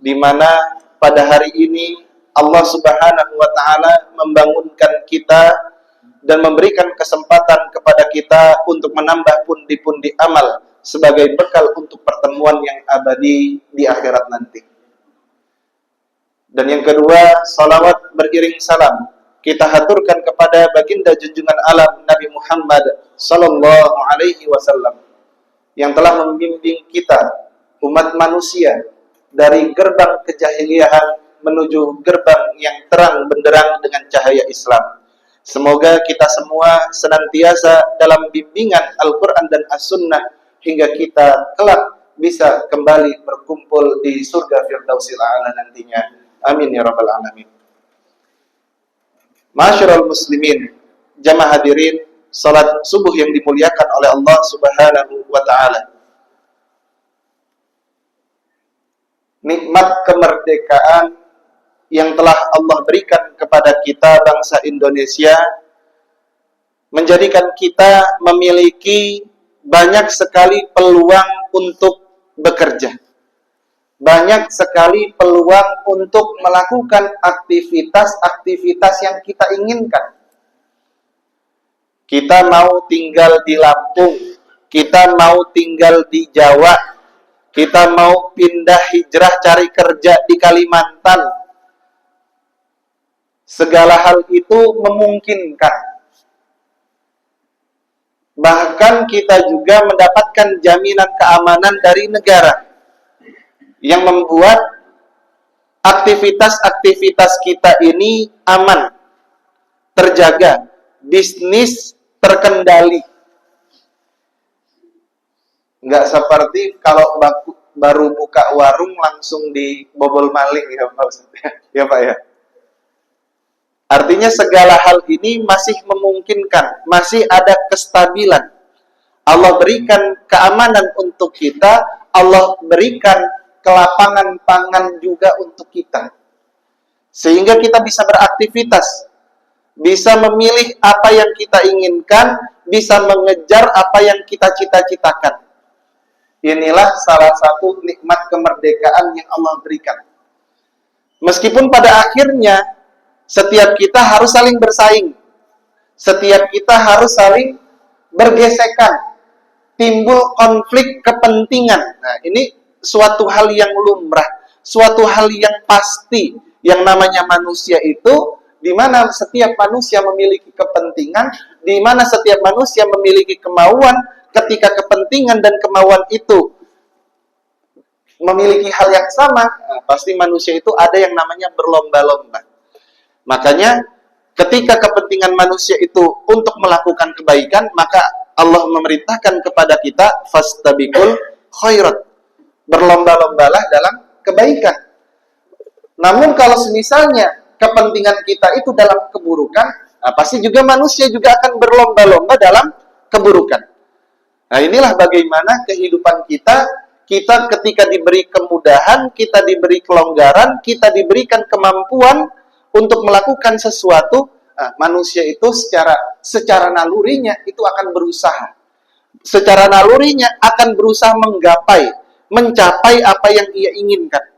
di mana pada hari ini Allah Subhanahu wa taala membangunkan kita dan memberikan kesempatan kepada kita untuk menambah pundi-pundi amal sebagai bekal untuk pertemuan yang abadi di akhirat nanti. Dan yang kedua, salawat beriring salam kita haturkan kepada baginda junjungan alam Nabi Muhammad sallallahu alaihi wasallam yang telah membimbing kita umat manusia dari gerbang kejahiliahan menuju gerbang yang terang benderang dengan cahaya Islam. Semoga kita semua senantiasa dalam bimbingan Al-Quran dan As-Sunnah hingga kita kelak bisa kembali berkumpul di surga Firdausil A'la nantinya. Amin ya rabbal alamin. Ma'asyiral muslimin, jamaah hadirin salat subuh yang dimuliakan oleh Allah Subhanahu wa taala. Nikmat kemerdekaan yang telah Allah berikan kepada kita bangsa Indonesia menjadikan kita memiliki banyak sekali peluang untuk bekerja. Banyak sekali peluang untuk melakukan aktivitas-aktivitas yang kita inginkan. Kita mau tinggal di Lampung, kita mau tinggal di Jawa, kita mau pindah hijrah cari kerja di Kalimantan. Segala hal itu memungkinkan. Bahkan kita juga mendapatkan jaminan keamanan dari negara yang membuat aktivitas-aktivitas kita ini aman, terjaga, bisnis terkendali. Nggak seperti kalau baru buka warung langsung dibobol maling ya Pak Ustaz. Ya Pak ya. Artinya segala hal ini masih memungkinkan, masih ada kestabilan. Allah berikan keamanan untuk kita, Allah berikan kelapangan pangan juga untuk kita. Sehingga kita bisa beraktivitas, bisa memilih apa yang kita inginkan, bisa mengejar apa yang kita cita-citakan. Inilah salah satu nikmat kemerdekaan yang Allah berikan. Meskipun pada akhirnya setiap kita harus saling bersaing. Setiap kita harus saling bergesekan. Timbul konflik kepentingan. Nah, ini suatu hal yang lumrah, suatu hal yang pasti. Yang namanya manusia itu, di mana setiap manusia memiliki kepentingan, di mana setiap manusia memiliki kemauan. Ketika kepentingan dan kemauan itu memiliki hal yang sama, nah, pasti manusia itu ada yang namanya berlomba-lomba. Makanya ketika kepentingan manusia itu untuk melakukan kebaikan, maka Allah memerintahkan kepada kita fastabiqul khairat. Berlomba-lombalah dalam kebaikan. Namun kalau misalnya kepentingan kita itu dalam keburukan, nah pasti juga manusia juga akan berlomba-lomba dalam keburukan. Nah inilah bagaimana kehidupan kita ketika diberi kemudahan, kita diberi kelonggaran, kita diberikan kemampuan untuk melakukan sesuatu, manusia itu secara nalurinya itu akan berusaha. Secara nalurinya akan berusaha mencapai apa yang ia inginkan.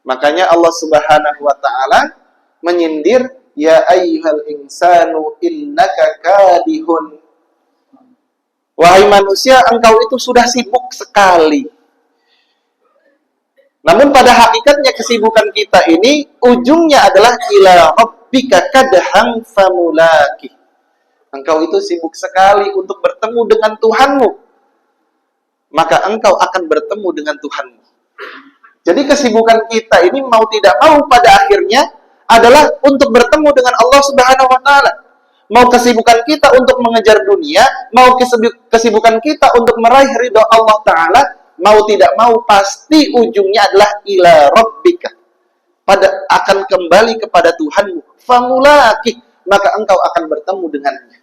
Makanya Allah Subhanahu wa taala menyindir, ya ayyuhal insanu innaka kadihun. Wahai manusia, engkau itu sudah sibuk sekali. Namun pada hakikatnya kesibukan kita ini ujungnya adalah ila rabbika kadhang famulaki. Engkau itu sibuk sekali untuk bertemu dengan Tuhanmu. Maka engkau akan bertemu dengan Tuhanmu. Jadi kesibukan kita ini mau tidak mau pada akhirnya adalah untuk bertemu dengan Allah Subhanahu wa taala. Mau kesibukan kita untuk mengejar dunia, mau kesibukan kita untuk meraih ridha Allah taala, mau tidak mau pasti ujungnya adalah ila rabbika. Akan kembali kepada Tuhanmu. Famulaki, maka engkau akan bertemu dengannya.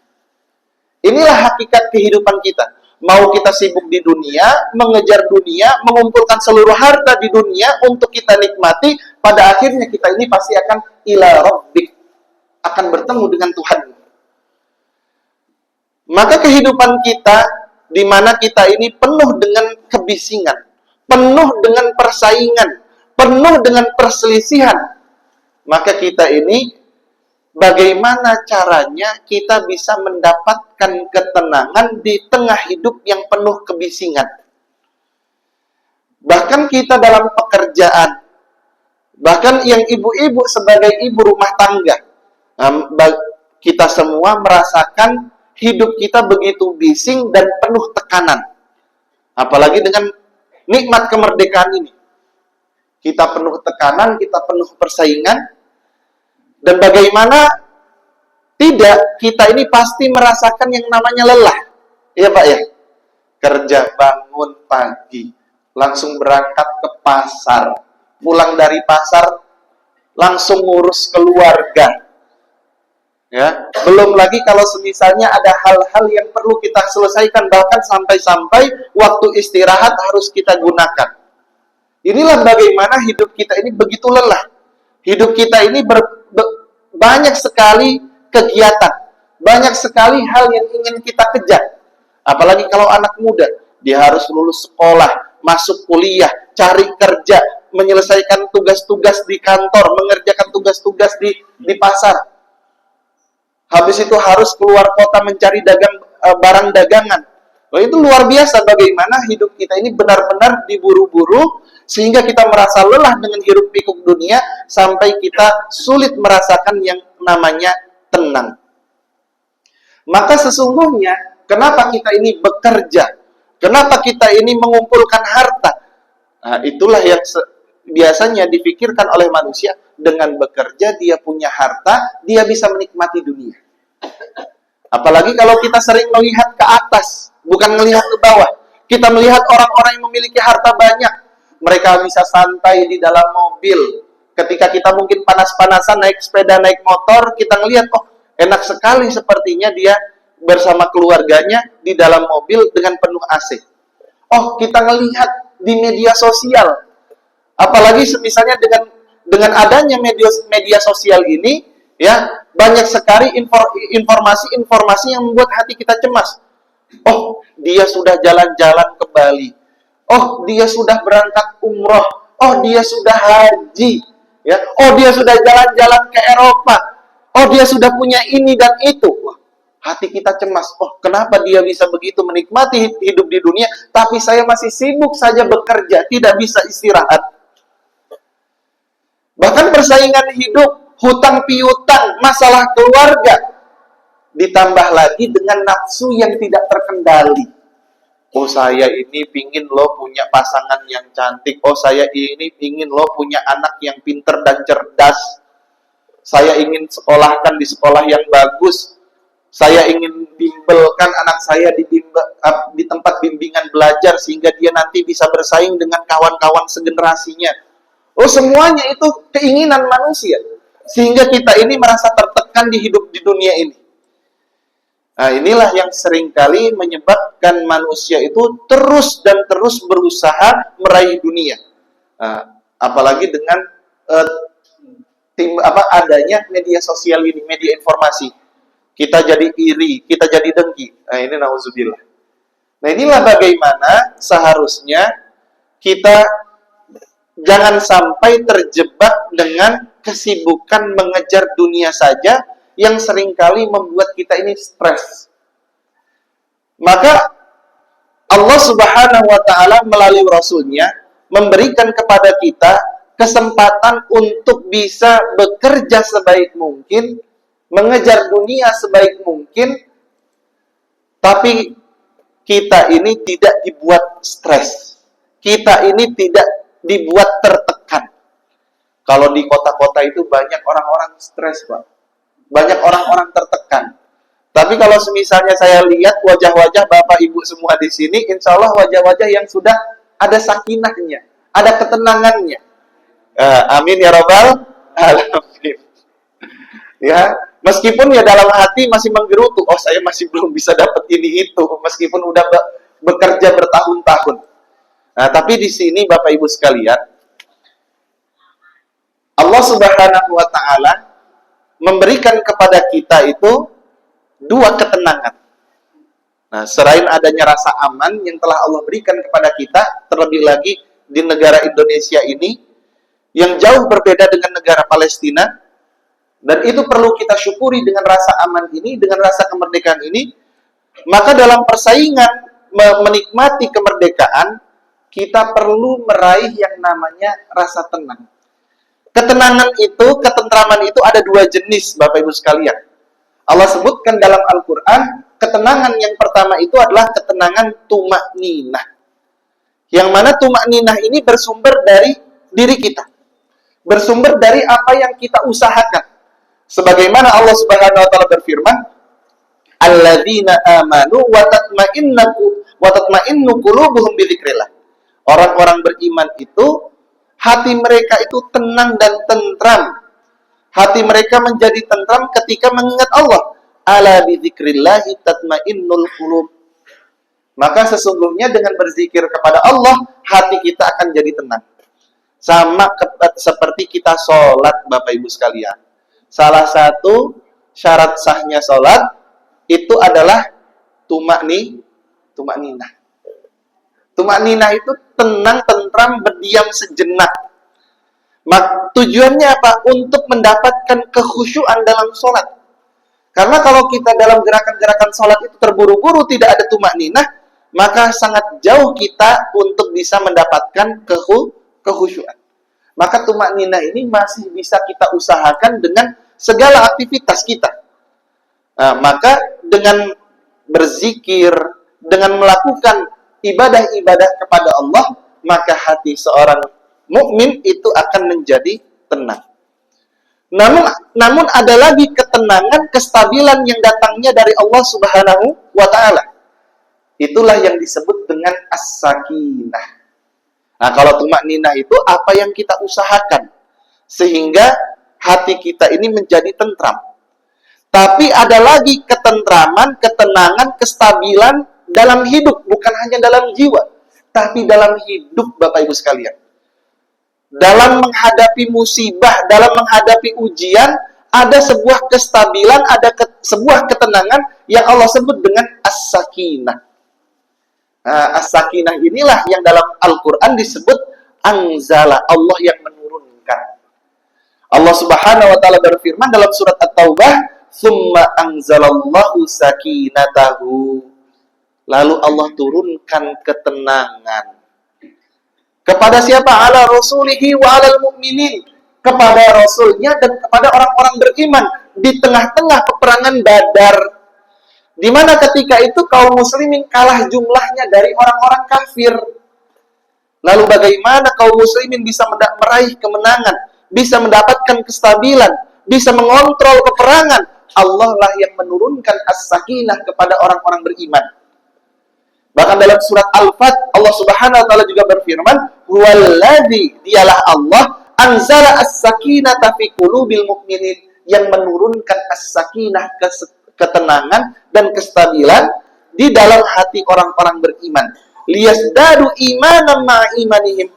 Inilah hakikat kehidupan kita. Mau kita sibuk di dunia, mengejar dunia, mengumpulkan seluruh harta di dunia untuk kita nikmati, pada akhirnya kita ini pasti akan ila rabbik, akan bertemu dengan Tuhanmu. Maka kehidupan kita, di mana kita ini penuh dengan kebisingan, penuh dengan persaingan, penuh dengan perselisihan, maka kita ini bagaimana caranya kita bisa mendapatkan ketenangan di tengah hidup yang penuh kebisingan. Bahkan kita dalam pekerjaan, bahkan yang ibu-ibu sebagai ibu rumah tangga, kita semua merasakan hidup kita begitu bising dan penuh tekanan. Apalagi dengan nikmat kemerdekaan ini. Kita penuh tekanan, kita penuh persaingan, dan bagaimana tidak, kita ini pasti merasakan yang namanya lelah. Iya Pak ya? Kerja bangun pagi, langsung berangkat ke pasar, pulang dari pasar, langsung ngurus keluarga. Ya, belum lagi kalau semisalnya ada hal-hal yang perlu kita selesaikan, bahkan sampai-sampai waktu istirahat harus kita gunakan. Inilah bagaimana hidup kita ini begitu lelah. Hidup kita ini banyak sekali kegiatan, banyak sekali hal yang ingin kita kejar. Apalagi kalau anak muda, dia harus lulus sekolah, masuk kuliah, cari kerja, menyelesaikan tugas-tugas di kantor, mengerjakan tugas-tugas di pasar. Habis itu harus keluar kota mencari barang dagangan. Oh, itu luar biasa bagaimana hidup kita ini benar-benar diburu-buru, sehingga kita merasa lelah dengan hiruk pikuk dunia, sampai kita sulit merasakan yang namanya tenang. Maka sesungguhnya, kenapa kita ini bekerja? Kenapa kita ini mengumpulkan harta? Nah, itulah yang biasanya dipikirkan oleh manusia. Dengan bekerja, dia punya harta, dia bisa menikmati dunia. Apalagi kalau kita sering melihat ke atas, bukan melihat ke bawah. Kita melihat orang-orang yang memiliki harta banyak. Mereka bisa santai di dalam mobil. Ketika kita mungkin panas-panasan naik sepeda, naik motor, kita ngelihat, oh enak sekali sepertinya dia bersama keluarganya di dalam mobil dengan penuh AC. Oh, kita ngelihat di media sosial. Apalagi misalnya dengan adanya media sosial ini, ya, banyak sekali informasi-informasi yang membuat hati kita cemas. Oh, dia sudah jalan-jalan ke Bali. Oh, dia sudah berangkat umroh. Oh, dia sudah haji. Ya. Oh, dia sudah jalan-jalan ke Eropa. Oh, dia sudah punya ini dan itu. Wah, hati kita cemas. Oh, kenapa dia bisa begitu menikmati hidup di dunia, tapi saya masih sibuk saja bekerja, tidak bisa istirahat. Bahkan persaingan hidup, hutang piutang, masalah keluarga, ditambah lagi dengan nafsu yang tidak terkendali. Oh, saya ini pingin lo punya pasangan yang cantik. Oh, saya ini pingin lo punya anak yang pinter dan cerdas. Saya ingin sekolahkan di sekolah yang bagus. Saya ingin bimbelkan anak saya di tempat bimbingan belajar, sehingga dia nanti bisa bersaing dengan kawan-kawan segenerasinya. Oh, semuanya itu keinginan manusia. Sehingga kita ini merasa tertekan di hidup di dunia ini. Nah, inilah yang seringkali menyebabkan manusia itu terus dan terus berusaha meraih dunia. Nah, apalagi dengan adanya media sosial ini, media informasi. Kita jadi iri, kita jadi dengki. Nah, ini nauzubillah. Nah, inilah bagaimana seharusnya kita jangan sampai terjebak dengan kesibukan mengejar dunia saja, yang seringkali membuat kita ini stres. Maka Allah Subhanahu wa ta'ala melalui Rasulnya memberikan kepada kita kesempatan untuk bisa bekerja sebaik mungkin, mengejar dunia sebaik mungkin, tapi kita ini tidak dibuat stres. Kita ini tidak dibuat tertekan. Kalau di kota-kota itu banyak orang-orang stres, Pak. Banyak orang-orang tertekan. Tapi kalau misalnya saya lihat wajah-wajah Bapak Ibu semua di sini, insya Allah wajah-wajah yang sudah ada sakinahnya, ada ketenangannya. Amin ya Rabbal alamin. Ya, meskipun ya dalam hati masih menggerutu, oh saya masih belum bisa dapat ini itu, meskipun udah bekerja bertahun-tahun. Nah, tapi di sini Bapak Ibu sekalian, Allah Subhanahu wa ta'ala memberikan kepada kita itu dua ketenangan. Nah, selain adanya rasa aman yang telah Allah berikan kepada kita, terlebih lagi di negara Indonesia ini, yang jauh berbeda dengan negara Palestina, dan itu perlu kita syukuri dengan rasa aman ini, dengan rasa kemerdekaan ini. Maka dalam persaingan menikmati kemerdekaan, kita perlu meraih yang namanya rasa tenang. Ketenangan itu, ketentraman itu ada dua jenis, Bapak Ibu sekalian. Allah sebutkan dalam Al-Quran, ketenangan yang pertama itu adalah ketenangan tumakninah. Yang mana tumakninah ini bersumber dari diri kita. Bersumber dari apa yang kita usahakan. Sebagaimana Allah Subhanahu wa taala berfirman, alladzina amanu wa tatma'innu qulubuhum bidzikrillah. Orang-orang beriman itu hati mereka itu tenang dan tentram. Hati mereka menjadi tentram ketika mengingat Allah. Ala bidzikrillah tatma'innul qulub. Maka sesungguhnya dengan berzikir kepada Allah, hati kita akan jadi tenang. Sama seperti kita sholat, Bapak Ibu sekalian. Salah satu syarat sahnya sholat itu adalah tumakninah. Tumakninah itu tenang, tentram, berdiam sejenak. Tujuannya apa? Untuk mendapatkan kekhusyuan dalam sholat. Karena kalau kita dalam gerakan-gerakan sholat itu terburu-buru, tidak ada tumakninah, maka sangat jauh kita untuk bisa mendapatkan kekhusyuan. Maka tumakninah ini masih bisa kita usahakan dengan segala aktivitas kita. Nah, maka dengan berzikir, dengan melakukan ibadah-ibadah kepada Allah, maka hati seorang mukmin itu akan menjadi tenang. Namun ada lagi ketenangan, kestabilan yang datangnya dari Allah Subhanahu wa taala. Itulah yang disebut dengan as-sakinah. Nah, kalau tumakninah itu apa yang kita usahakan sehingga hati kita ini menjadi tentram. Tapi ada lagi ketentraman, ketenangan, kestabilan dalam hidup, bukan hanya dalam jiwa, tapi dalam hidup, Bapak Ibu sekalian. Dalam menghadapi musibah, dalam menghadapi ujian, ada sebuah kestabilan, ada sebuah ketenangan yang Allah sebut dengan as-sakinah. Nah, as-sakinah inilah yang dalam Al-Quran disebut anzala, Allah yang menurunkan. Allah Subhanahu wa taala berfirman dalam surat At-Taubah, "Tsumma anzalallahu sakinatahu." Lalu Allah turunkan ketenangan. Kepada siapa? Ala rasulihi wa alal mu'minin. Kepada rasulnya dan kepada orang-orang beriman di tengah-tengah peperangan Badar. Di mana ketika itu kaum muslimin kalah jumlahnya dari orang-orang kafir. Lalu bagaimana kaum muslimin bisa meraih kemenangan, bisa mendapatkan kestabilan, bisa mengontrol peperangan? Allah lah yang menurunkan as-sakinah kepada orang-orang beriman. Bahkan dalam surat Al-Fat, Allah Subhanahu wa taala juga berfirman, "Huwallazi", dialah Allah, "anzala as-sakinata fi qulubil mu'minin", yang menurunkan as-sakinah, ketenangan dan kestabilan di dalam hati orang-orang beriman. Liyazdadu imanan ma'a imanihim.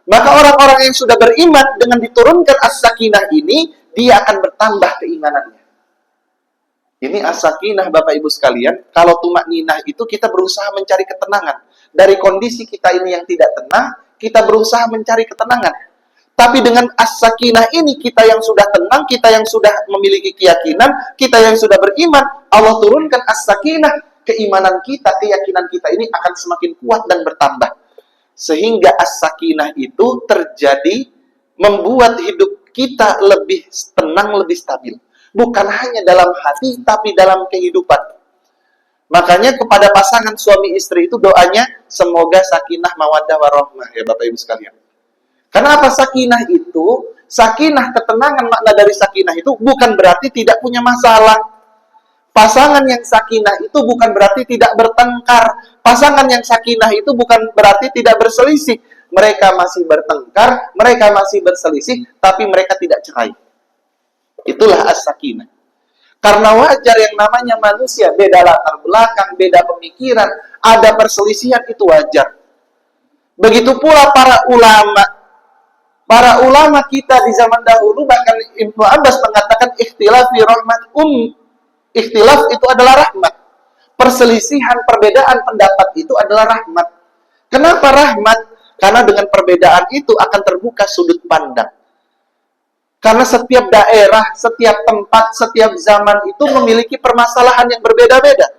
Maka orang-orang yang sudah beriman dengan diturunkan as-sakinah ini, dia akan bertambah keimanannya. Ini as-sakinah, Bapak Ibu sekalian. Kalau tumakninah itu kita berusaha mencari ketenangan. Dari kondisi kita ini yang tidak tenang, kita berusaha mencari ketenangan. Tapi dengan as-sakinah ini, kita yang sudah tenang, kita yang sudah memiliki keyakinan, kita yang sudah beriman, Allah turunkan as-sakinah, keimanan kita, keyakinan kita ini akan semakin kuat dan bertambah. Sehingga as-sakinah itu terjadi, membuat hidup kita lebih tenang, lebih stabil. Bukan hanya dalam hati, tapi dalam kehidupan. Makanya kepada pasangan suami istri itu doanya, semoga sakinah, mawaddah, warahmah, ya Bapak Ibu sekalian. Karena apa sakinah itu? Sakinah, ketenangan, makna dari sakinah itu bukan berarti tidak punya masalah. Pasangan yang sakinah itu bukan berarti tidak bertengkar. Pasangan yang sakinah itu bukan berarti tidak berselisih. Mereka masih bertengkar, mereka masih berselisih, tapi mereka tidak cerai. Itulah as-sakinah. Karena wajar yang namanya manusia, beda latar belakang, beda pemikiran, ada perselisihan, itu wajar. Begitu pula para ulama. Para ulama kita di zaman dahulu, bahkan Ibnu Abbas mengatakan ikhtilaf fi rahmat ikhtilaf itu adalah rahmat. Perselisihan, perbedaan pendapat itu adalah rahmat. Kenapa rahmat? Karena dengan perbedaan itu akan terbuka sudut pandang. Karena setiap daerah, setiap tempat, setiap zaman itu memiliki permasalahan yang berbeda-beda.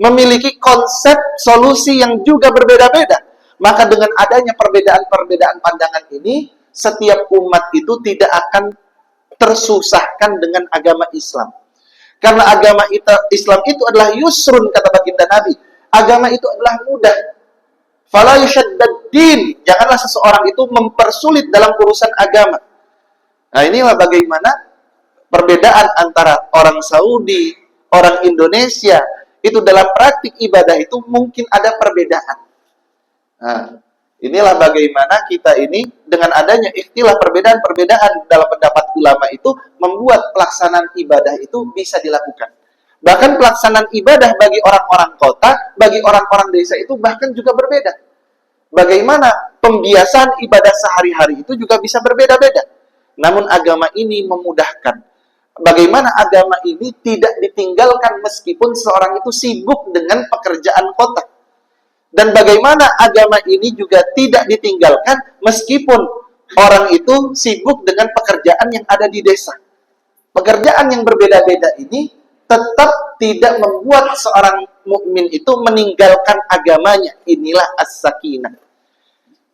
Memiliki konsep solusi yang juga berbeda-beda. Maka dengan adanya perbedaan-perbedaan pandangan ini, setiap umat itu tidak akan tersusahkan dengan agama Islam. Karena agama Islam itu adalah yusrun, kata baginda Nabi. Agama itu adalah mudah. Fala yushaddad din. Janganlah seseorang itu mempersulit dalam urusan agama. Nah, inilah bagaimana perbedaan antara orang Saudi, orang Indonesia, itu dalam praktik ibadah itu mungkin ada perbedaan. Nah, inilah bagaimana kita ini dengan adanya ikhtilaf perbedaan-perbedaan dalam pendapat ulama itu membuat pelaksanaan ibadah itu bisa dilakukan. Bahkan pelaksanaan ibadah bagi orang-orang kota, bagi orang-orang desa itu bahkan juga berbeda. Bagaimana pembiasaan ibadah sehari-hari itu juga bisa berbeda-beda. Namun agama ini memudahkan. Bagaimana agama ini tidak ditinggalkan meskipun seorang itu sibuk dengan pekerjaan kota. Dan bagaimana agama ini juga tidak ditinggalkan meskipun orang itu sibuk dengan pekerjaan yang ada di desa. Pekerjaan yang berbeda-beda ini tetap tidak membuat seorang mukmin itu meninggalkan agamanya. Inilah as-sakinah.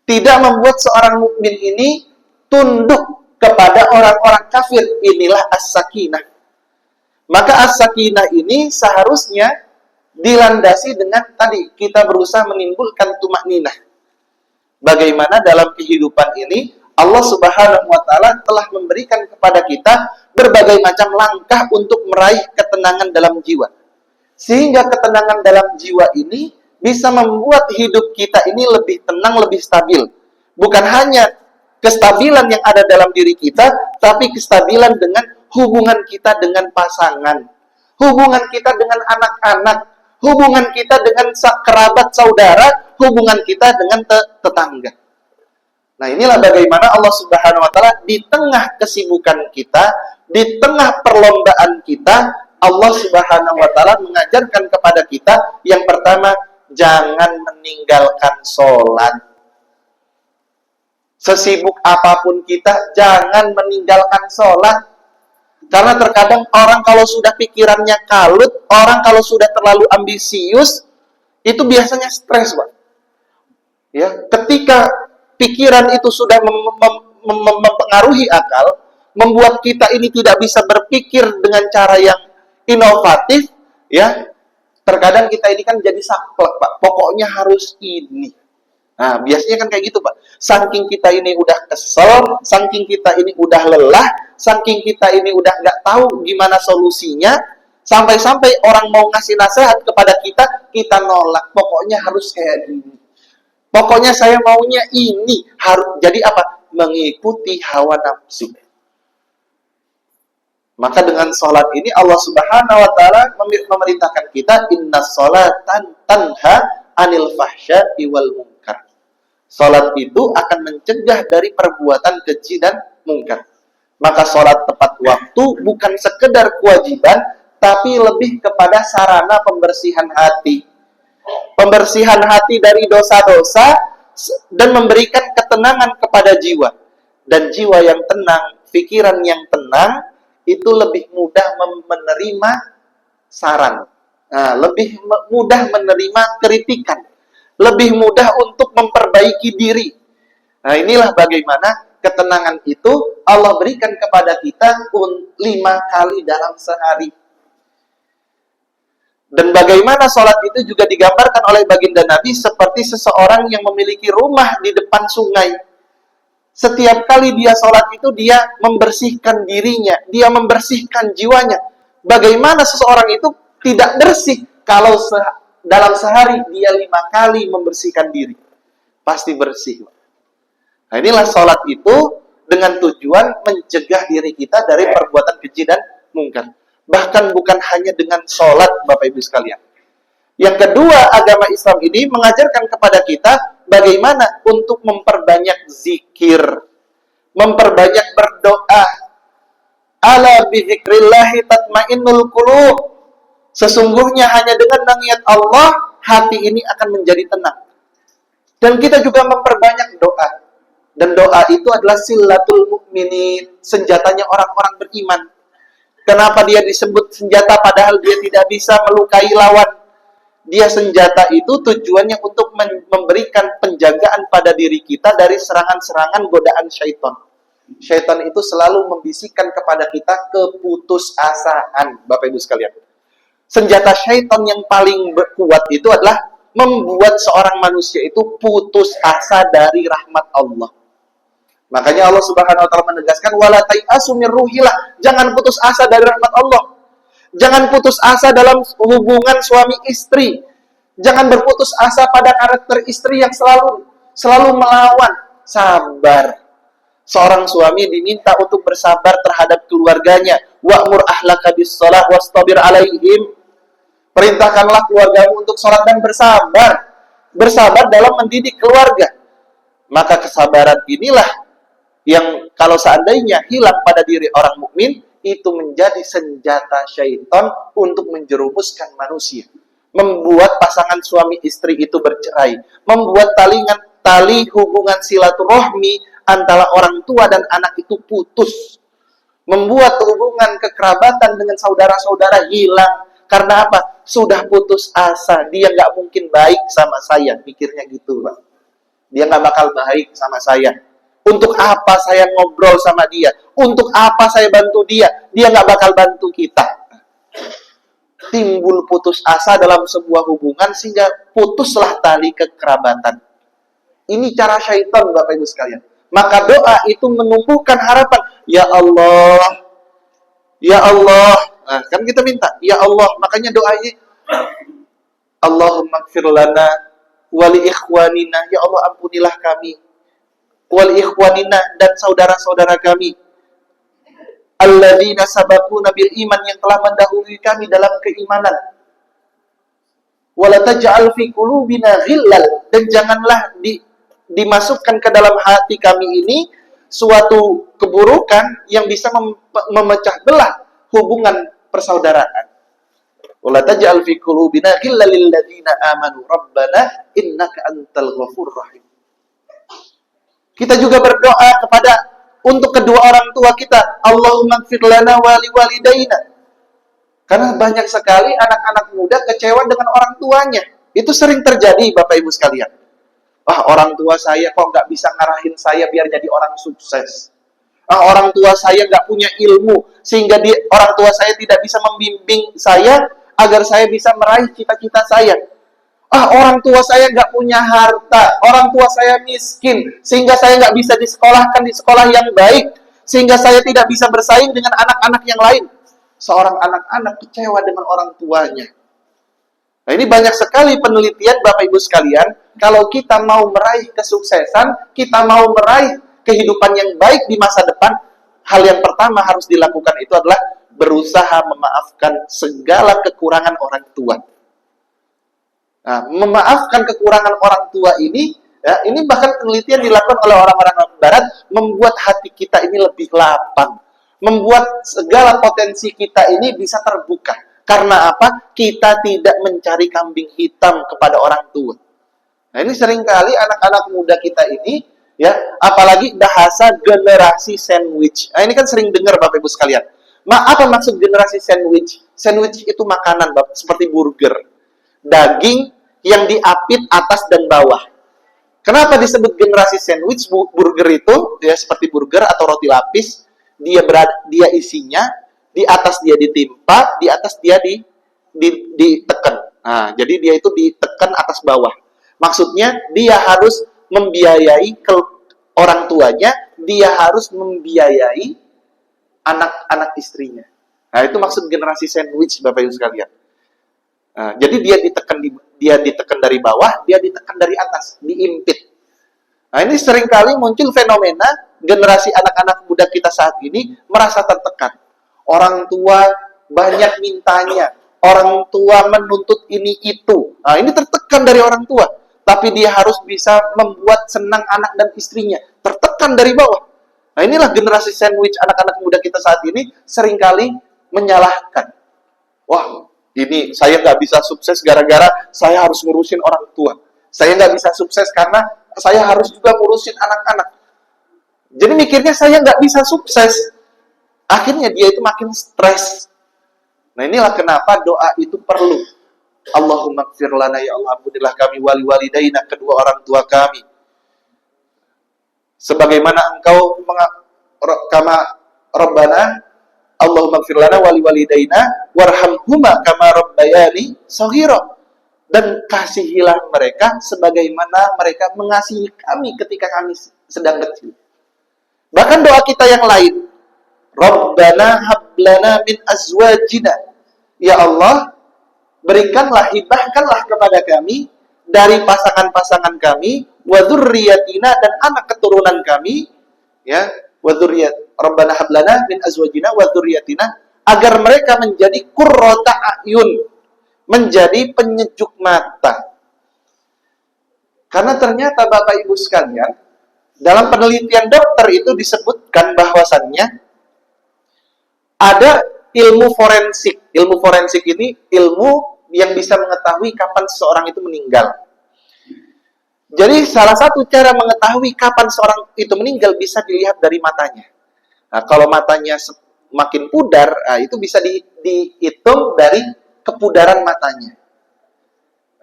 Tidak membuat seorang mukmin ini tunduk kepada orang-orang kafir. Inilah as-sakinah. Maka as-sakinah ini seharusnya dilandasi dengan tadi kita berusaha menimbulkan tumakninah. Bagaimana dalam kehidupan ini Allah Subhanahu wa taala telah memberikan kepada kita berbagai macam langkah untuk meraih ketenangan dalam jiwa. Sehingga ketenangan dalam jiwa ini bisa membuat hidup kita ini lebih tenang, lebih stabil. Bukan hanya kestabilan yang ada dalam diri kita, tapi kestabilan dengan hubungan kita dengan pasangan, hubungan kita dengan anak-anak, hubungan kita dengan kerabat saudara, hubungan kita dengan tetangga. Nah, inilah bagaimana Allah Subhanahu wa taala di tengah kesibukan kita, di tengah perlombaan kita, Allah Subhanahu wa taala mengajarkan kepada kita yang pertama, jangan meninggalkan sholat. Sesibuk apapun kita, jangan meninggalkan sholat. Karena terkadang orang kalau sudah pikirannya kalut, orang kalau sudah terlalu ambisius, itu biasanya stres, Pak. Ya, ketika pikiran itu sudah mempengaruhi akal, membuat kita ini tidak bisa berpikir dengan cara yang inovatif, ya, terkadang kita ini kan jadi saklek, Pak. Pokoknya harus ini. Nah, biasanya kan kayak gitu, Pak. Saking kita ini udah kesel, saking kita ini udah lelah, saking kita ini udah nggak tahu gimana solusinya, sampai-sampai orang mau ngasih nasihat kepada kita, kita nolak. Pokoknya harus kayak gini. Pokoknya saya maunya ini. Harus jadi apa? Mengikuti hawa nafsu. Maka dengan sholat ini Allah Subhanahu wa taala memerintahkan kita, innas sholatan tanha anil fahsya'i wal munkar. Sholat itu akan mencegah dari perbuatan keji dan mungkar. Maka sholat tepat waktu bukan sekedar kewajiban, tapi lebih kepada sarana pembersihan hati. Pembersihan hati dari dosa-dosa dan memberikan ketenangan kepada jiwa. Dan jiwa yang tenang, pikiran yang tenang, itu lebih mudah menerima saran. Nah, lebih mudah menerima kritikan. Lebih mudah untuk memperbaiki diri. Nah, inilah bagaimana ketenangan itu Allah berikan kepada kita 5 kali dalam sehari. Dan bagaimana sholat itu juga digambarkan oleh baginda Nabi seperti seseorang yang memiliki rumah di depan sungai. Setiap kali dia sholat itu dia membersihkan dirinya, dia membersihkan jiwanya. Bagaimana seseorang itu tidak bersih kalau dalam sehari dia 5 kali membersihkan diri? Pasti bersih. Nah, inilah sholat itu dengan tujuan mencegah diri kita dari perbuatan keji dan mungkar. Bahkan bukan hanya dengan sholat, Bapak Ibu sekalian. Yang kedua, agama Islam ini mengajarkan kepada kita bagaimana untuk memperbanyak zikir, memperbanyak berdoa. Ala bizikrillahi tatmainnul qulub. Sesungguhnya hanya dengan mengingat Allah, hati ini akan menjadi tenang. Dan kita juga memperbanyak doa. Dan doa itu adalah silatul mukminin, senjatanya orang-orang beriman. Kenapa dia disebut senjata padahal dia tidak bisa melukai lawan? Dia senjata itu tujuannya untuk memberikan penjagaan pada diri kita dari serangan-serangan godaan syaitan. Syaitan itu selalu membisikkan kepada kita keputusasaan, Bapak Ibu sekalian. Senjata syaitan yang paling kuat itu adalah membuat seorang manusia itu putus asa dari rahmat Allah. Makanya Allah Subhanahu wa taala menegaskan wala tai'asu mir ruhillah, jangan putus asa dari rahmat Allah. Jangan putus asa dalam hubungan suami istri. Jangan berputus asa pada karakter istri yang selalu melawan. Sabar. Seorang suami diminta untuk bersabar terhadap keluarganya. Wa'mur ahlaka bis-shalah wastabir 'alaihim. Perintahkanlah keluargamu untuk sholat dan bersabar. Bersabar dalam mendidik keluarga. Maka kesabaran inilah yang kalau seandainya hilang pada diri orang mukmin, itu menjadi senjata syaitan untuk menjerumuskan manusia. Membuat pasangan suami istri itu bercerai. Membuat tali hubungan silaturahmi antara orang tua dan anak itu putus. Membuat hubungan kekerabatan dengan saudara-saudara hilang. Karena apa? Sudah putus asa. Dia nggak mungkin baik sama saya. Pikirnya gitu, Pak. Dia nggak bakal baik sama saya. Untuk apa saya ngobrol sama dia? Untuk apa saya bantu dia? Dia nggak bakal bantu kita. Timbul putus asa dalam sebuah hubungan sehingga putuslah tali kekerabatan. Ini cara syaitan, Bapak Ibu sekalian. Maka doa itu menumbuhkan harapan. Ya Allah, ya Allah. Nah, kan kita minta, ya Allah. Makanya doanya Allahumma gfir lana wali ikhwanina. Ya Allah, ampunilah kami. Wal ikhwanina, dan saudara-saudara kami alladzina sabaquna bil iman, yang telah mendahului kami dalam keimanan. Wala taj'al fi qulubina ghillal, dan janganlah dimasukkan ke dalam hati kami ini suatu keburukan yang bisa memecah belah hubungan persaudaraan. Wala taj'al fi qulubina ghillal lil ladzina amanu rabbana innaka antal ghafurur rahim. Kita juga berdoa untuk kedua orang tua kita. Allahumma gfir lana wali walidaina. Karena banyak sekali anak-anak muda kecewa dengan orang tuanya. Itu sering terjadi, Bapak Ibu sekalian. Orang tua saya kok nggak bisa ngarahin saya biar jadi orang sukses. Orang tua saya nggak punya ilmu, sehingga orang tua saya tidak bisa membimbing saya agar saya bisa meraih cita-cita saya. Orang tua saya nggak punya harta, orang tua saya miskin, sehingga saya nggak bisa disekolahkan di sekolah yang baik, sehingga saya tidak bisa bersaing dengan anak-anak yang lain. Seorang anak-anak kecewa dengan orang tuanya. Nah, ini banyak sekali penelitian, Bapak Ibu sekalian, kalau kita mau meraih kesuksesan, kita mau meraih kehidupan yang baik di masa depan, hal yang pertama harus dilakukan itu adalah berusaha memaafkan segala kekurangan orang tua. Nah, memaafkan kekurangan orang tua ini, ya, ini bahkan penelitian dilakukan oleh orang-orang Barat, membuat hati kita ini lebih lapang, membuat segala potensi kita ini bisa terbuka. Karena apa? Kita tidak mencari kambing hitam kepada orang tua. Nah, ini seringkali anak-anak muda kita ini, ya, apalagi bahasa generasi sandwich. Nah, ini kan sering dengar, Bapak Ibu sekalian. Apa maksud generasi sandwich? Sandwich itu makanan, Bapak, seperti burger. Daging yang diapit atas dan bawah. Kenapa disebut generasi sandwich? Burger itu ya seperti burger atau roti lapis, dia isinya di atas dia ditimpa, di atas dia ditekan. Nah, jadi dia itu ditekan atas bawah. Maksudnya dia harus membiayai orang tuanya, dia harus membiayai anak-anak istrinya. Nah, itu maksud generasi sandwich, Bapak Ibu sekalian. Nah, jadi dia ditekan dari bawah, dia ditekan dari atas, diimpit. Nah, ini seringkali muncul fenomena generasi anak-anak muda kita saat ini merasa tertekan. Orang tua banyak mintanya, orang tua menuntut ini itu. Nah, ini tertekan dari orang tua, tapi dia harus bisa membuat senang anak dan istrinya. Tertekan dari bawah. Nah, inilah generasi sandwich anak-anak muda kita saat ini seringkali menyalahkan. Wah, ini saya nggak bisa sukses gara-gara saya harus ngurusin orang tua. Saya nggak bisa sukses karena saya harus juga ngurusin anak-anak. Jadi mikirnya saya nggak bisa sukses. Akhirnya dia itu makin stres. Nah inilah kenapa doa itu perlu. Allahumma gfir lana, ya Allah ampunilah kami, wali walidaina, kedua orang tua kami. Sebagaimana engkau kama Rabbana, Allahumma gfir lana wali walidaina warhamhuma kama rabbayani shaghira. Dan kasihilah mereka sebagaimana mereka mengasihi kami ketika kami sedang kecil. Bahkan doa kita yang lain, Rabbana hablana min azwajina. Ya Allah, berikanlah, hibahkanlah kepada kami dari pasangan-pasangan kami, wa dzurriyyatina, dan anak keturunan kami, ya, wa dzurriyyat Rabbana hablana min azwajina wa dzurriyyatina, agar mereka menjadi qurrata a'yun, menjadi penyejuk mata. Karena ternyata Bapak Ibu sekalian, dalam penelitian dokter itu disebutkan bahwasannya ada ilmu forensik. Ilmu forensik ini ilmu yang bisa mengetahui kapan seseorang itu meninggal. Jadi salah satu cara mengetahui kapan seorang itu meninggal bisa dilihat dari matanya. Nah, kalau matanya semakin pudar, itu bisa dihitung dari kepudaran matanya.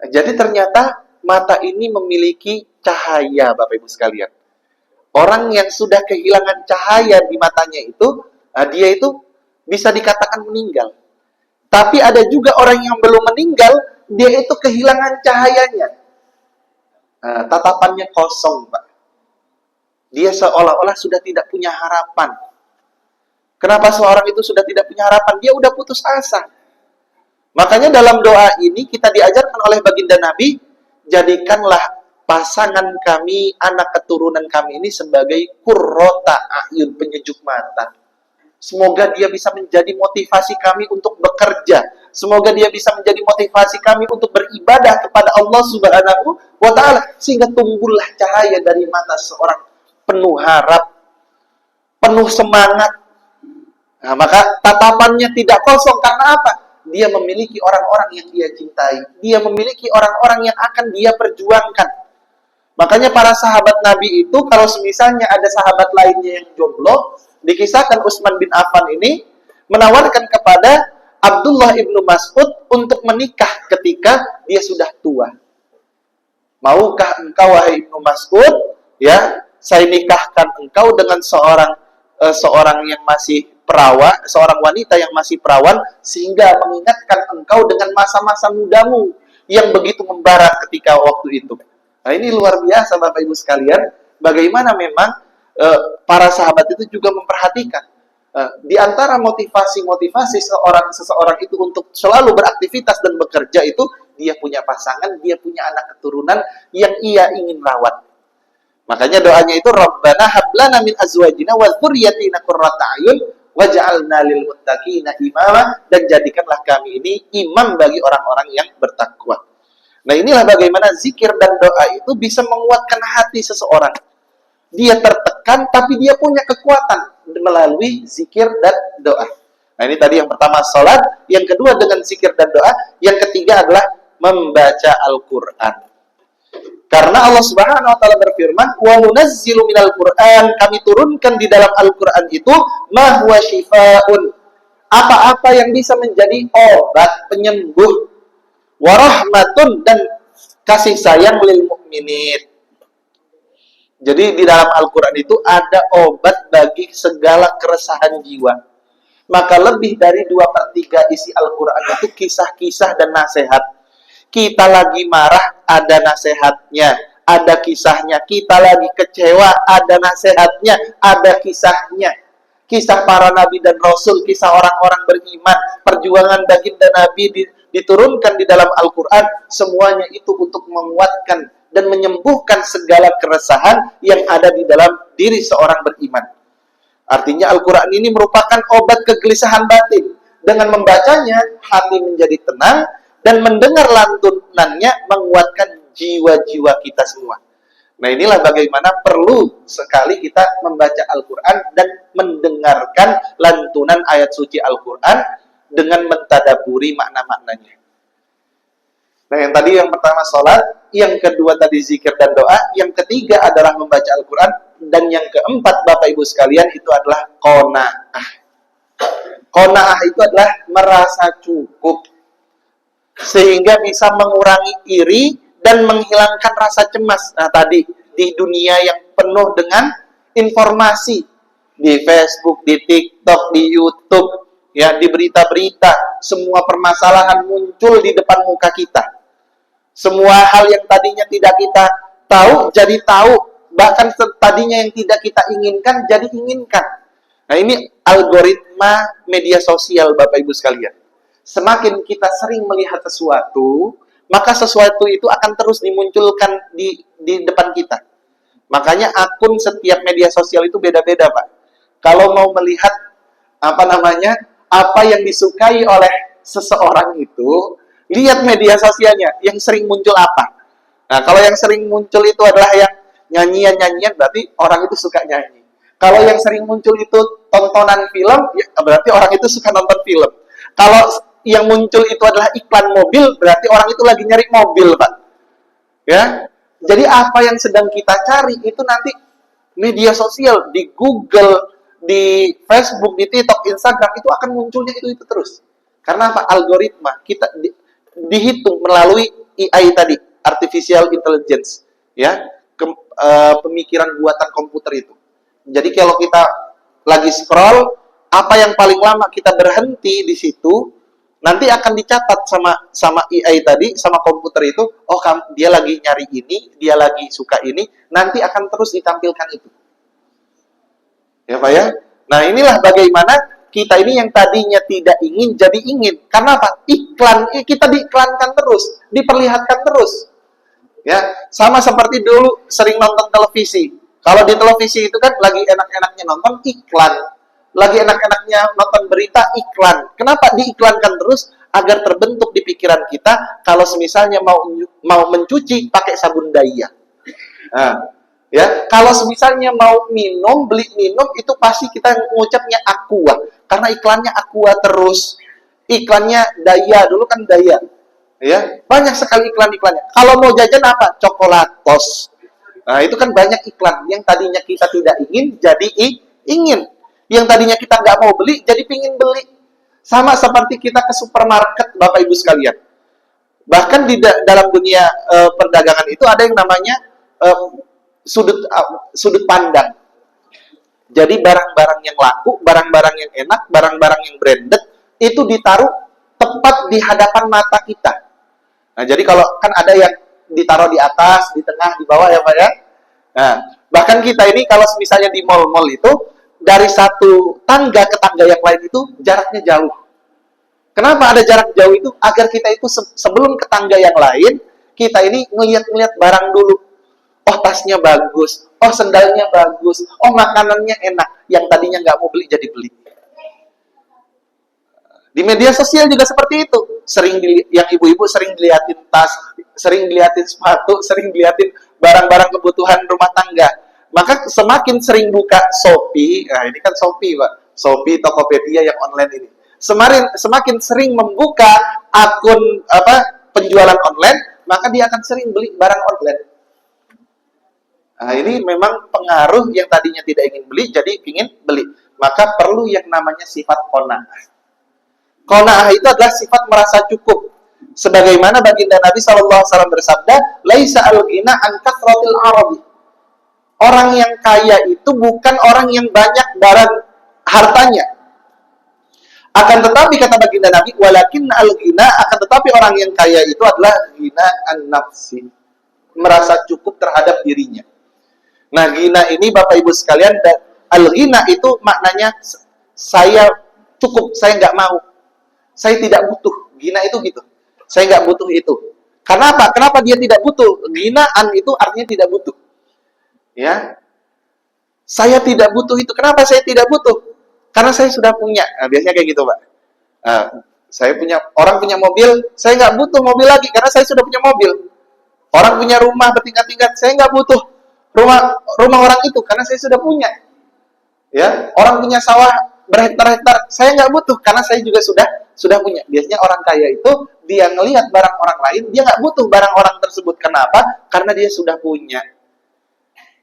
Nah, jadi ternyata mata ini memiliki cahaya, Bapak Ibu sekalian. Orang yang sudah kehilangan cahaya di matanya itu, dia itu bisa dikatakan meninggal. Tapi ada juga orang yang belum meninggal, dia itu kehilangan cahayanya. Tatapannya kosong, Pak. Dia seolah-olah sudah tidak punya harapan. Kenapa seorang itu sudah tidak punya harapan? Dia udah putus asa. Makanya dalam doa ini kita diajarkan oleh baginda Nabi, jadikanlah pasangan kami, anak keturunan kami ini sebagai qurrata a'yun, penyejuk mata. Semoga dia bisa menjadi motivasi kami untuk bekerja. Semoga dia bisa menjadi motivasi kami untuk beribadah kepada Allah Subhanahu wa Ta'ala. Sehingga tumbuhlah cahaya dari mata seorang penuh harap, penuh semangat. Nah, maka tatapannya tidak kosong. Karena apa? Dia memiliki orang-orang yang dia cintai. Dia memiliki orang-orang yang akan dia perjuangkan. Makanya para sahabat Nabi itu, kalau semisalnya ada sahabat lainnya yang jomblo, dikisahkan Utsman bin Affan ini menawarkan kepada Abdullah ibnu Mas'ud untuk menikah ketika dia sudah tua. Maukah engkau, wahai Ibnu Mas'ud, ya, saya nikahkan engkau dengan seorang yang masih perawan, seorang wanita yang masih perawan, sehingga mengingatkan engkau dengan masa-masa mudamu yang begitu membara ketika waktu itu. Nah, ini luar biasa Bapak Ibu sekalian, bagaimana memang para sahabat itu juga memperhatikan di antara motivasi-motivasi seseorang itu untuk selalu beraktivitas dan bekerja itu, dia punya pasangan, dia punya anak keturunan yang ia ingin rawat. Makanya doanya itu Rabbana hablana min azwajina wa dzurriyyatina qurrata a'yun waj'alna lil muttaqina imama, dan jadikanlah kami ini imam bagi orang-orang yang bertakwa. Nah, inilah bagaimana zikir dan doa itu bisa menguatkan hati seseorang. Dia tertekan, tapi dia punya kekuatan melalui zikir dan doa. Nah, ini tadi yang pertama salat, yang kedua dengan zikir dan doa, yang ketiga adalah membaca Al-Quran. Karena Allah Subhanahu wa Ta'ala berfirman, "Wa nunazzilu minal Qur'an", kami turunkan di dalam Al-Quran itu, "ma huwa syifaa'un", apa-apa yang bisa menjadi obat penyembuh, wa rahmatun, dan kasih sayang lil mukminin. Jadi di dalam Al-Quran itu ada obat bagi segala keresahan jiwa. Maka lebih dari 2/3 isi Al-Quran itu kisah-kisah dan nasihat. Kita lagi marah, ada nasihatnya, ada kisahnya. Kita lagi kecewa, ada nasihatnya, ada kisahnya. Kisah para nabi dan rasul, kisah orang-orang beriman, perjuangan baginda Nabi diturunkan di dalam Al-Quran. Semuanya itu untuk menguatkan dan menyembuhkan segala keresahan yang ada di dalam diri seorang beriman. Artinya Al-Quran ini merupakan obat kegelisahan batin. Dengan membacanya, hati menjadi tenang, dan mendengar lantunannya menguatkan jiwa-jiwa kita semua. Nah, inilah bagaimana perlu sekali kita membaca Al-Quran dan mendengarkan lantunan ayat suci Al-Quran dengan mentadaburi makna-maknanya. Nah, yang tadi yang pertama sholat, yang kedua tadi zikir dan doa, yang ketiga adalah membaca Al-Quran. Dan yang keempat, Bapak Ibu sekalian, itu adalah qanaah. Qanaah itu adalah merasa cukup, sehingga bisa mengurangi iri dan menghilangkan rasa cemas. Nah, tadi di dunia yang penuh dengan informasi, di Facebook, di TikTok, di YouTube, ya, di berita-berita, semua permasalahan muncul di depan muka kita. Semua hal yang tadinya tidak kita tahu jadi tahu, bahkan tadinya yang tidak kita inginkan jadi inginkan. Nah, ini algoritma media sosial, Bapak Ibu sekalian. Semakin kita sering melihat sesuatu, maka sesuatu itu akan terus dimunculkan di depan kita. Makanya akun setiap media sosial itu beda-beda, Pak. Kalau mau melihat apa yang disukai oleh seseorang itu, lihat media sosialnya yang sering muncul apa. Nah, kalau yang sering muncul itu adalah yang nyanyian-nyanyian, berarti orang itu suka nyanyi. Kalau yang sering muncul itu tontonan film, ya berarti orang itu suka nonton film. Kalau yang muncul itu adalah iklan mobil, berarti orang itu lagi nyari mobil, Pak. Ya. Jadi apa yang sedang kita cari itu nanti media sosial, di Google, di Facebook, di TikTok, Instagram, itu akan munculnya itu terus. Karena apa? Algoritma kita dihitung melalui AI tadi, artificial intelligence, ya, pemikiran buatan komputer itu. Jadi kalau kita lagi scroll, apa yang paling lama kita berhenti di situ, nanti akan dicatat sama AI tadi, sama komputer itu. Oh, dia lagi nyari ini, dia lagi suka ini, nanti akan terus ditampilkan itu. Ya, Pak ya. Nah, inilah bagaimana kita ini yang tadinya tidak ingin jadi ingin. Karena apa? Iklan, kita diiklankan terus, diperlihatkan terus. Ya, sama seperti dulu sering nonton televisi. Kalau di televisi itu kan lagi enak-enaknya nonton, iklan. Lagi enak-enaknya nonton berita, iklan. Kenapa diiklankan terus? Agar terbentuk di pikiran kita, kalau semisalnya mau mencuci, pakai sabun Daya. Nah, ya, kalau semisalnya mau minum, beli minum, itu pasti kita ngucapnya Aqua. Karena iklannya Aqua terus. Iklannya Daya, dulu kan Daya. Ya, banyak sekali iklan-iklannya. Kalau mau jajan apa? Coklatos. Nah, itu kan banyak iklan. Yang tadinya kita tidak ingin, jadi ingin. Yang tadinya kita nggak mau beli, jadi pingin beli. Sama seperti kita ke supermarket, Bapak Ibu sekalian. Bahkan di dalam dunia perdagangan itu ada yang namanya sudut pandang. Jadi barang-barang yang laku, barang-barang yang enak, barang-barang yang branded, itu ditaruh tepat di hadapan mata kita. Nah, jadi kalau kan ada yang ditaruh di atas, di tengah, di bawah, ya Pak ya. Nah, bahkan kita ini kalau misalnya di mall-mall itu, dari satu tangga ke tangga yang lain itu jaraknya jauh. Kenapa ada jarak jauh itu? Agar kita itu sebelum ke tangga yang lain, kita ini ngeliat-ngeliat barang dulu. Oh, tasnya bagus. Oh, sendalnya bagus. Oh, makanannya enak. Yang tadinya nggak mau beli, jadi beli. Di media sosial juga seperti itu. Yang ibu-ibu sering diliatin tas, sering diliatin sepatu, sering diliatin barang-barang kebutuhan rumah tangga. Maka semakin sering buka Shopee, nah ini kan Shopee, Pak. Shopee, Tokopedia yang online ini. Semakin sering membuka akun penjualan online, maka dia akan sering beli barang online. Nah, ini memang pengaruh yang tadinya tidak ingin beli, jadi ingin beli. Maka perlu yang namanya sifat qanaah. Qanaah itu adalah sifat merasa cukup. Sebagaimana baginda Nabi SAW bersabda, "Laisa al-ghina an kathratil arabi." Orang yang kaya itu bukan orang yang banyak barang hartanya. Akan tetapi kata baginda Nabi, "Walakin al-ghina," akan tetapi orang yang kaya itu adalah ghina an-nafsi. Merasa cukup terhadap dirinya. Nah, ghina ini Bapak Ibu sekalian, al-ghina itu maknanya saya cukup, saya nggak mau. Saya tidak butuh. Ghina itu gitu. Saya nggak butuh itu. Karena apa? Kenapa dia tidak butuh? Ghinaan itu artinya tidak butuh. Ya. Saya tidak butuh itu. Kenapa saya tidak butuh? Karena saya sudah punya. Nah, biasanya kayak gitu, Pak. Orang punya mobil, saya nggak butuh mobil lagi karena saya sudah punya mobil. Orang punya rumah bertingkat-tingkat, saya nggak butuh rumah orang itu karena saya sudah punya. Ya, orang punya sawah berhektar-hektar, saya nggak butuh karena saya juga sudah punya. Biasanya orang kaya itu dia ngelihat barang orang lain, dia nggak butuh barang orang tersebut. Kenapa? Karena dia sudah punya.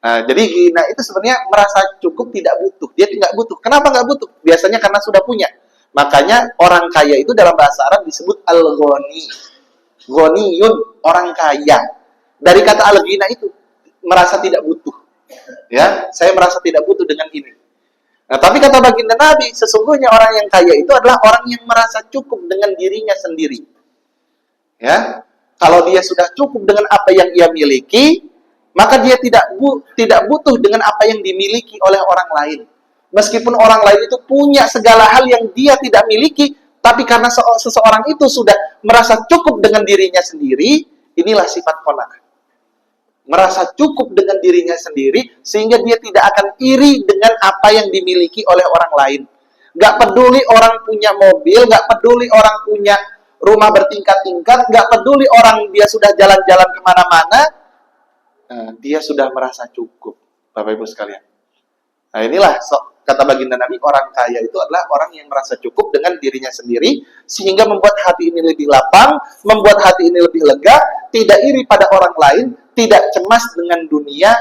Jadi ghina itu sebenarnya merasa cukup, tidak butuh. Dia tidak butuh. Kenapa nggak butuh? Biasanya karena sudah punya. Makanya orang kaya itu dalam bahasa Arab disebut al-ghani. Ghaniyun, orang kaya. Dari kata al-ghina itu, merasa tidak butuh. Ya, saya merasa tidak butuh dengan ini. Nah, tapi kata baginda Nabi, sesungguhnya orang yang kaya itu adalah orang yang merasa cukup dengan dirinya sendiri. Ya, kalau dia sudah cukup dengan apa yang ia miliki, maka dia tidak butuh dengan apa yang dimiliki oleh orang lain. Meskipun orang lain itu punya segala hal yang dia tidak miliki, tapi karena seseorang itu sudah merasa cukup dengan dirinya sendiri, inilah sifat qanaah. Merasa cukup dengan dirinya sendiri, sehingga dia tidak akan iri dengan apa yang dimiliki oleh orang lain. Gak peduli orang punya mobil, gak peduli orang punya rumah bertingkat-tingkat, gak peduli orang dia sudah jalan-jalan kemana-mana, dia sudah merasa cukup, Bapak Ibu sekalian. Nah, inilah kata baginda Nabi, orang kaya itu adalah orang yang merasa cukup dengan dirinya sendiri, sehingga membuat hati ini lebih lapang, membuat hati ini lebih lega, tidak iri pada orang lain, tidak cemas dengan dunia,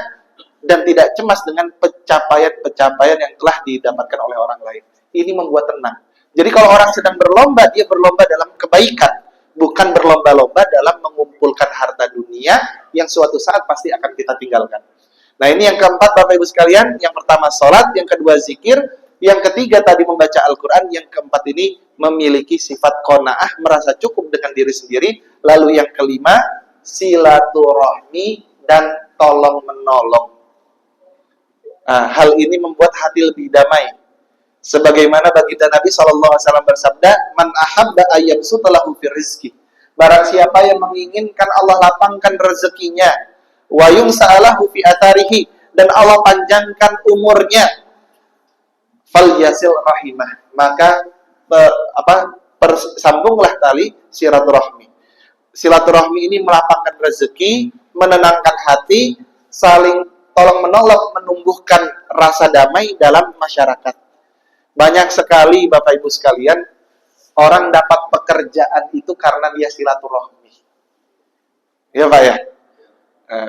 dan tidak cemas dengan pencapaian-pencapaian yang telah didapatkan oleh orang lain. Ini membuat tenang. Jadi kalau orang sedang berlomba, dia berlomba dalam kebaikan, bukan berlomba-lomba dalam mengumpulkan harta dunia yang suatu saat pasti akan kita tinggalkan. Nah, ini yang keempat, Bapak Ibu sekalian. Yang pertama sholat, yang kedua zikir, yang ketiga tadi membaca Al-Quran, yang keempat ini memiliki sifat qanaah, merasa cukup dengan diri sendiri. Lalu yang kelima, silaturahmi dan tolong menolong. Hal ini membuat hati lebih damai. Sebagaimana baginda Nabi SAW bersabda, "Man ahabba ayyabsutalahu fi rizki." Barang siapa yang menginginkan Allah lapangkan rezekinya, wa yumsa'alahu fi atharihi, dan Allah panjangkan umurnya, falyasil rahimah, maka sambunglah tali silaturahmi. Silaturahmi ini melapangkan rezeki, menenangkan hati, saling tolong menolong, menumbuhkan rasa damai dalam masyarakat. Banyak sekali Bapak Ibu sekalian, orang dapat pekerjaan itu karena dia silaturahmi. Ya Pak ya?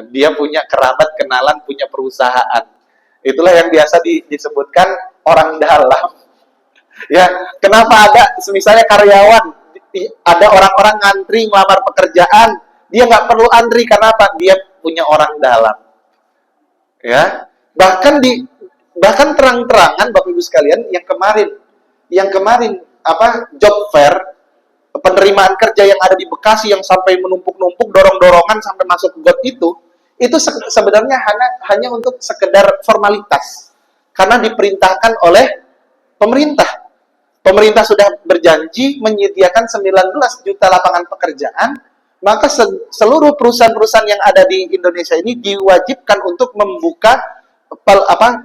Dia punya kerabat, kenalan, punya perusahaan. Itulah yang biasa disebutkan orang dalam. Ya, kenapa ada misalnya karyawan, ada orang-orang ngantri ngelamar pekerjaan, dia nggak perlu antri, karena apa? Dia punya orang dalam. Ya, bahkan terang-terangan Bapak Ibu sekalian, yang kemarin job fair penerimaan kerja yang ada di Bekasi yang sampai menumpuk-numpuk, dorong-dorongan sampai masuk got itu sebenarnya hanya untuk sekedar formalitas, karena diperintahkan oleh pemerintah. Pemerintah sudah berjanji menyediakan 19 juta lapangan pekerjaan, maka seluruh perusahaan-perusahaan yang ada di Indonesia ini diwajibkan untuk membuka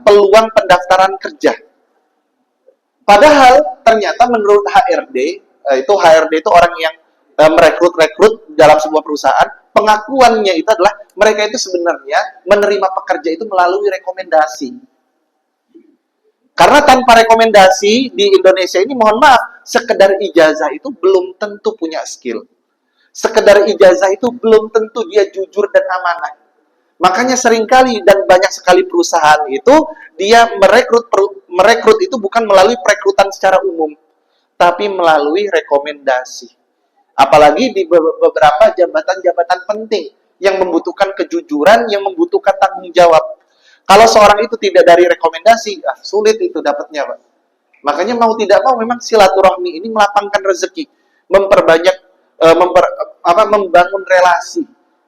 peluang pendaftaran kerja. Padahal ternyata menurut HRD itu orang yang merekrut dalam sebuah perusahaan, pengakuannya itu adalah mereka itu sebenarnya menerima pekerja itu melalui rekomendasi. Karena tanpa rekomendasi di Indonesia ini, mohon maaf, sekedar ijazah itu belum tentu punya skill. Sekedar ijazah itu belum tentu dia jujur dan amanah. Makanya seringkali dan banyak sekali perusahaan itu dia merekrut itu bukan melalui perekrutan secara umum, tapi melalui rekomendasi. Apalagi di beberapa jabatan-jabatan penting yang membutuhkan kejujuran, yang membutuhkan tanggung jawab. Kalau seorang itu tidak dari rekomendasi, sulit itu dapatnya, Pak. Makanya mau tidak mau memang silaturahmi ini melapangkan rezeki, memperbanyak, membangun relasi.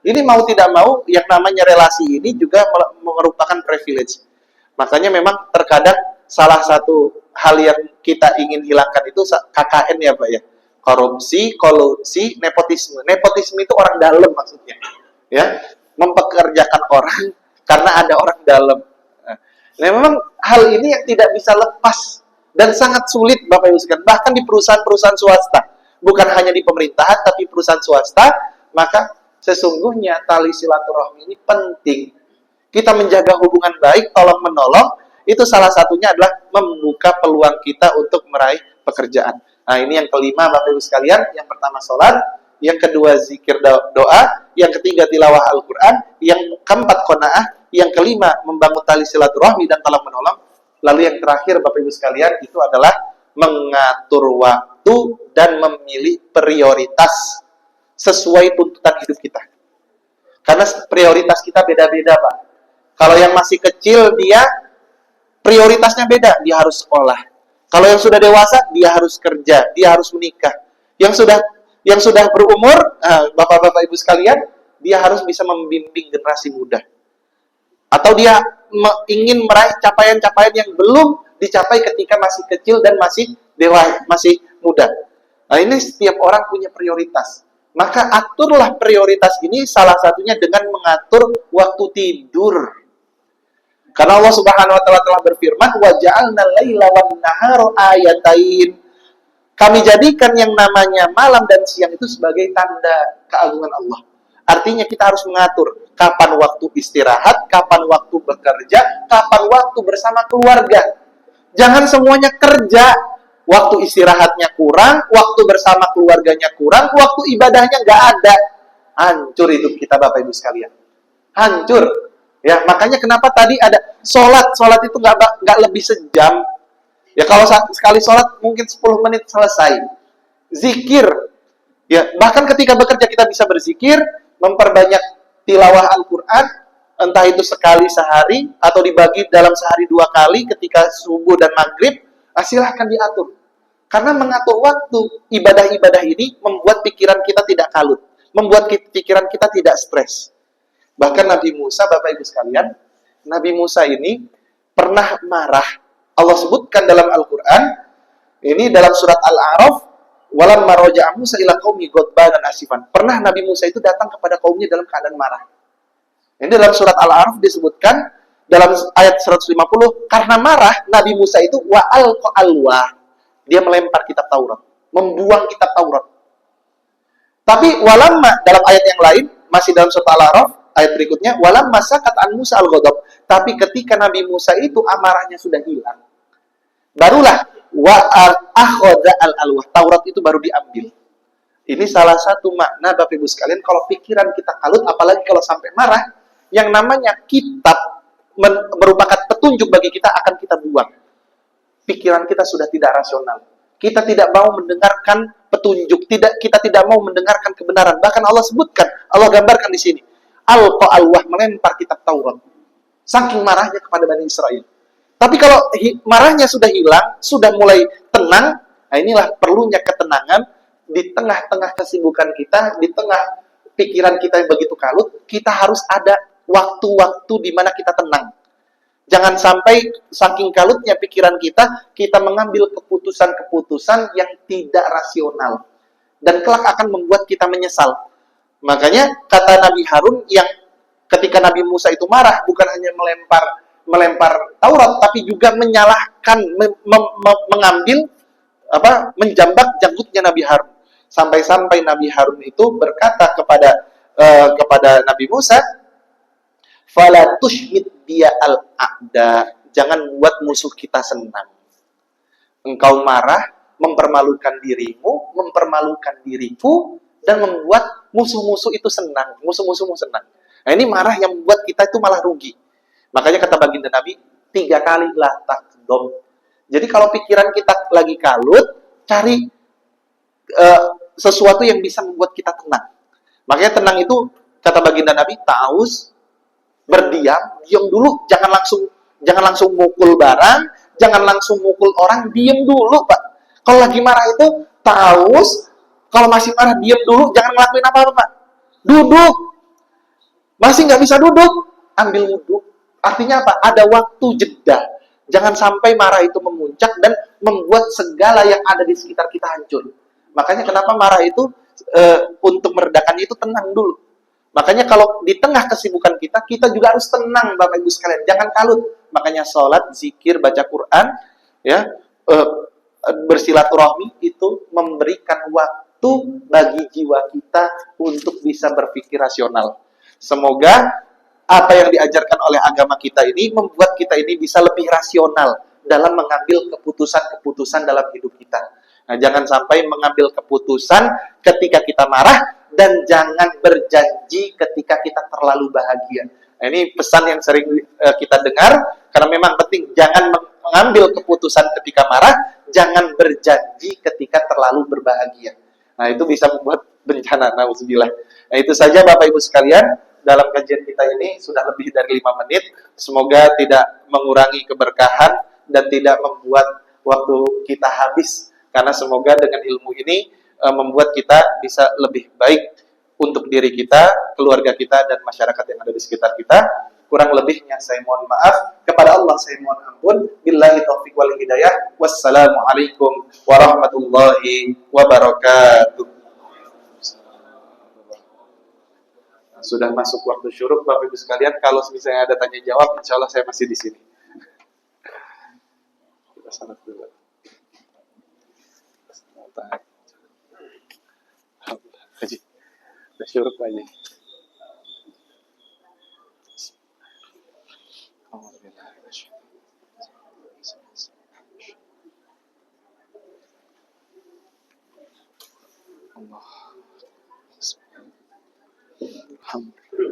Ini mau tidak mau, yang namanya relasi ini juga merupakan privilege. Makanya memang terkadang salah satu hal yang kita ingin hilangkan itu KKN ya Pak ya. Korupsi, kolusi, nepotisme. Nepotisme itu orang dalam maksudnya. Ya, mempekerjakan orang karena ada orang dalam. Nah, memang hal ini yang tidak bisa lepas dan sangat sulit Bapak Ibu sekalian. Bahkan di perusahaan-perusahaan swasta, bukan hanya di pemerintahan tapi perusahaan swasta, maka sesungguhnya tali silaturahmi ini penting. Kita menjaga hubungan baik, tolong menolong, itu salah satunya adalah membuka peluang kita untuk meraih pekerjaan. Nah, ini yang kelima Bapak Ibu sekalian. Yang pertama sholat, yang kedua zikir doa, yang ketiga tilawah Al-Quran, yang keempat qanaah, Yang kelima, membangun tali silaturahmi dan tolong menolong. Lalu yang terakhir, Bapak Ibu sekalian, itu adalah mengatur waktu dan memilih prioritas sesuai tuntutan hidup kita. Karena prioritas kita beda-beda, Pak. Kalau yang masih kecil, dia prioritasnya beda. Dia harus sekolah. Kalau yang sudah dewasa, dia harus kerja, dia harus menikah. Yang sudah berumur, Bapak-bapak Ibu sekalian, dia harus bisa membimbing generasi muda. Atau dia ingin meraih capaian-capaian yang belum dicapai ketika masih kecil dan masih muda. Nah, ini setiap orang punya prioritas. Maka aturlah prioritas ini salah satunya dengan mengatur waktu tidur. Karena Allah Subhanahu wa taala telah berfirman, "Wa ja'alnal laila wan nahara ayatain." Kami jadikan yang namanya malam dan siang itu sebagai tanda keagungan Allah. Artinya kita harus mengatur kapan waktu istirahat, kapan waktu bekerja, kapan waktu bersama keluarga. Jangan semuanya kerja, waktu istirahatnya kurang, waktu bersama keluarganya kurang, waktu ibadahnya nggak ada. Hancur hidup kita, Bapak Ibu sekalian. Hancur. Ya, makanya kenapa tadi ada sholat itu nggak lebih sejam. Ya, kalau sekali sholat mungkin 10 menit selesai. Zikir. Ya, bahkan ketika bekerja kita bisa berzikir, memperbanyak tilawah Al-Quran, entah itu sekali sehari, atau dibagi dalam sehari 2 kali ketika subuh dan maghrib, silahkan diatur. Karena mengatur waktu, ibadah-ibadah ini membuat pikiran kita tidak kalut, membuat pikiran kita tidak stres. Bahkan Nabi Musa, Bapak Ibu sekalian, Nabi Musa ini pernah marah. Allah sebutkan dalam Al-Quran, ini dalam surat Al-A'raf, "Walamma raja'a Musa ila qaumi ghadbanan asifan." Pernah Nabi Musa itu datang kepada kaumnya dalam keadaan marah. Ini dalam surat Al-A'raf disebutkan dalam ayat 150, karena marah Nabi Musa itu wa alqa alwah. Dia melempar kitab Taurat, membuang kitab Taurat. Tapi walamma dalam ayat yang lain, masih dalam surat Al-A'raf, ayat berikutnya, walamma sakat an Musa al-ghadab. Tapi ketika Nabi Musa itu amarahnya sudah hilang, barulah wa akhadha al-alwah, Taurat itu baru diambil. Ini salah satu makna, Bapak Ibu sekalian, kalau pikiran kita kalut, apalagi kalau sampai marah, yang namanya kitab merupakan petunjuk bagi kita, akan kita buang. Pikiran kita sudah tidak rasional. Kita tidak mau mendengarkan petunjuk, kita tidak mau mendengarkan kebenaran. Bahkan Allah sebutkan, Allah gambarkan di sini, alqa alwah, melempar kitab Taurat. Saking marahnya kepada Bani Israel. Tapi kalau marahnya sudah hilang, sudah mulai tenang, nah inilah perlunya ketenangan di tengah-tengah kesibukan kita, di tengah pikiran kita yang begitu kalut, kita harus ada waktu-waktu di mana kita tenang. Jangan sampai saking kalutnya pikiran kita mengambil keputusan-keputusan yang tidak rasional. Dan kelak akan membuat kita menyesal. Makanya kata Nabi Harun yang ketika Nabi Musa itu marah, bukan hanya melempar Taurat, tapi juga menyalahkan, mengambil, menjambak janggutnya Nabi Harun. Sampai-sampai Nabi Harun itu berkata kepada Nabi Musa, "Fala tushmit biya al-a'da." Jangan buat musuh kita senang. Engkau marah, mempermalukan dirimu, mempermalukan diriku, dan membuat musuh-musuh itu senang. Musuh-musuhmu senang. Nah, ini marah yang membuat kita itu malah rugi. Makanya kata baginda Nabi, 3 kali la takdom. Jadi kalau pikiran kita lagi kalut, cari sesuatu yang bisa membuat kita tenang. Makanya tenang itu, kata baginda Nabi, taus, berdiam, diam dulu, jangan langsung mukul barang, jangan langsung mukul orang, diam dulu, Pak. Kalau lagi marah itu, taus, kalau masih marah, diam dulu, jangan ngelakuin apa-apa, Pak. Duduk. Masih nggak bisa duduk, ambil wudhu. Artinya apa? Ada waktu jeda. Jangan sampai marah itu memuncak dan membuat segala yang ada di sekitar kita hancur. Makanya kenapa marah itu, untuk meredakannya itu tenang dulu. Makanya kalau di tengah kesibukan kita juga harus tenang, Bapak Ibu sekalian. Jangan kalut. Makanya sholat, zikir, baca Quran, ya, bersilaturahmi itu memberikan waktu bagi jiwa kita untuk bisa berpikir rasional. Semoga apa yang diajarkan oleh agama kita ini membuat kita ini bisa lebih rasional dalam mengambil keputusan-keputusan dalam hidup kita. Nah, jangan sampai mengambil keputusan ketika kita marah, dan jangan berjanji ketika kita terlalu bahagia. Nah, ini pesan yang sering kita dengar, karena memang penting jangan mengambil keputusan ketika marah, jangan berjanji ketika terlalu berbahagia. Nah, itu bisa membuat bencana, nauzubillah. Nah, itu saja Bapak Ibu sekalian, dalam kajian kita ini sudah lebih dari 5 menit. Semoga tidak mengurangi keberkahan dan tidak membuat waktu kita habis, karena semoga dengan ilmu ini membuat kita bisa lebih baik untuk diri kita, keluarga kita, dan masyarakat yang ada di sekitar kita. Kurang lebihnya saya mohon maaf, kepada Allah saya mohon ampun. Billahi taufiq wal hidayah. Wassalamualaikum warahmatullahi wabarakatuh. Sudah masuk waktu syuruk, Bapak Ibu sekalian. Kalau misalnya ada tanya jawab, insya Allah saya masih di sini. Kita salat dulu. Haji, udah syuruk aja. Allah. Alhamdulillah.